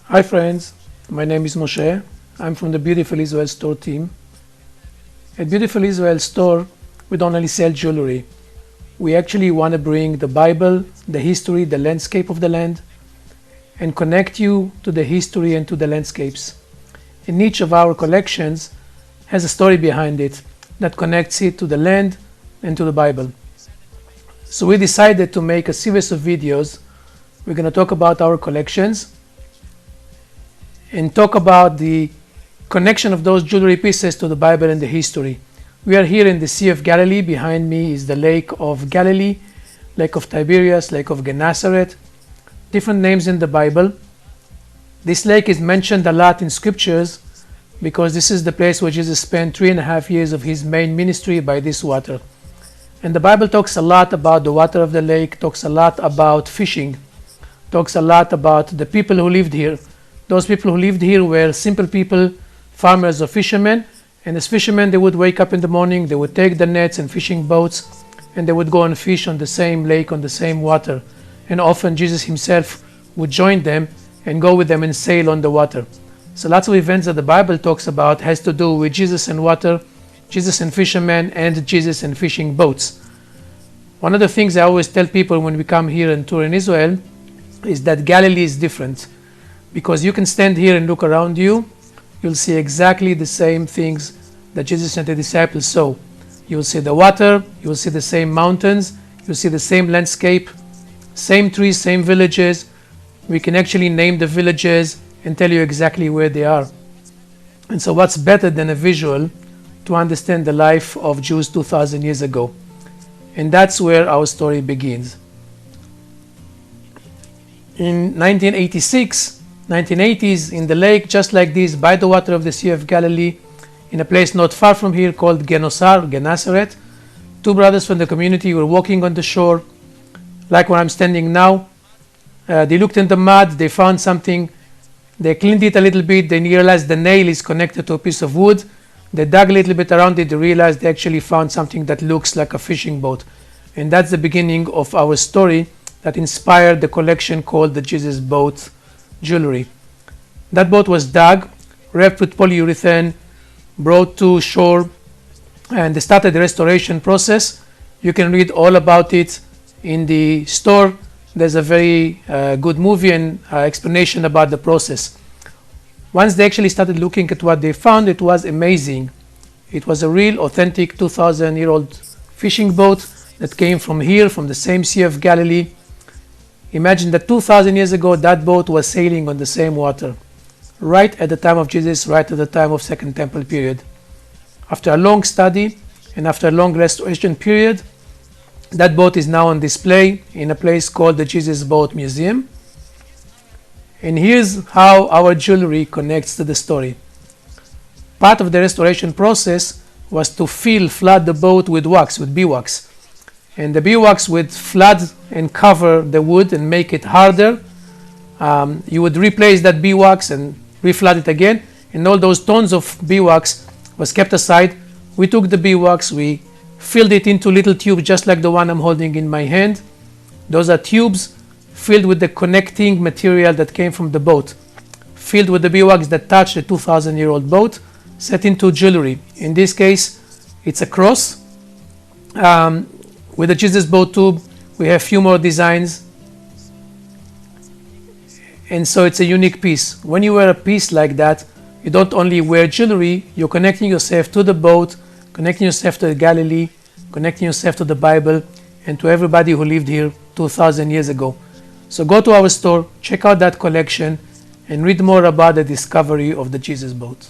Hi friends, my name is Moshe. I'm from the Beautiful Israel Store team. At Beautiful Israel Store, we don't only sell jewelry. We actually want to bring the Bible, the history, the landscape of the land, and connect you to the history and to the landscapes. And each of our collections has a story behind it that connects it to the land and to the Bible. So we decided to make a series of videos. We're going to talk about our collections and talk about the connection of those jewelry pieces to the Bible and the history. We are here in the Sea of Galilee. Behind me is the Lake of Galilee, Lake of Tiberias, Lake of Gennesaret, different names in the Bible. This lake is mentioned a lot in scriptures because this is the place where Jesus spent 3.5 years of his main ministry by this water. And the Bible talks a lot about the water of the lake, talks a lot about fishing, talks a lot about the people who lived here. Those people who lived here were simple people, farmers or fishermen. And as fishermen, they would wake up in the morning, they would take the nets and fishing boats, and they would go and fish on the same lake, on the same water. And often Jesus himself would join them and go with them and sail on the water. So lots of events that the Bible talks about has to do with Jesus and water, Jesus and fishermen, and Jesus and fishing boats. One of the things I always tell people when we come here and tour in Israel is that Galilee is different, because you can stand here and look around you, you'll see exactly the same things that Jesus and the disciples saw. You'll see the water, you'll see the same mountains, you'll see the same landscape, same trees, same villages. We can actually name the villages and tell you exactly where they are. And so what's better than a visual to understand the life of Jews 2,000 years ago? And that's where our story begins. In 1980s, in the lake just like this, by the water of the Sea of Galilee, in a place not far from here called Gennesaret, two brothers from the community were walking on the shore, like where I'm standing now. They looked in the mud, they found something, they cleaned it a little bit, they realized the nail is connected to a piece of wood. They dug a little bit around it, they realized they actually found something that looks like a fishing boat. And that's the beginning of our story that inspired the collection called the Jesus Boat Jewelry. That boat was dug, wrapped with polyurethane, brought to shore, and they started the restoration process. You can read all about it in the store. There's a very good movie and explanation about the process. Once they actually started looking at what they found, it was amazing. It was a real authentic 2,000-year-old fishing boat that came from here, from the same Sea of Galilee. Imagine that 2,000 years ago, that boat was sailing on the same water, right at the time of Jesus, right at the time of Second Temple period. After a long study and after a long restoration period, that boat is now on display in a place called the Jesus Boat Museum. And here's how our jewelry connects to the story. Part of the restoration process was to flood the boat with wax, with beeswax. And the beeswax would flood and cover the wood and make it harder. You would replace that beeswax and reflood it again, and all those tons of beeswax was kept aside. We took the beeswax, we filled it into little tubes just like the one I'm holding in my hand. Those are tubes filled with the connecting material that came from the boat, filled with the beeswax that touched the 2,000-year-old boat, set into jewelry. In this case, it's a cross. With the Jesus Boat tube, we have a few more designs. And so it's a unique piece. When you wear a piece like that, you don't only wear jewelry, you're connecting yourself to the boat, connecting yourself to the Galilee, connecting yourself to the Bible, and to everybody who lived here 2,000 years ago. So go to our store, check out that collection, and read more about the discovery of the Jesus Boat.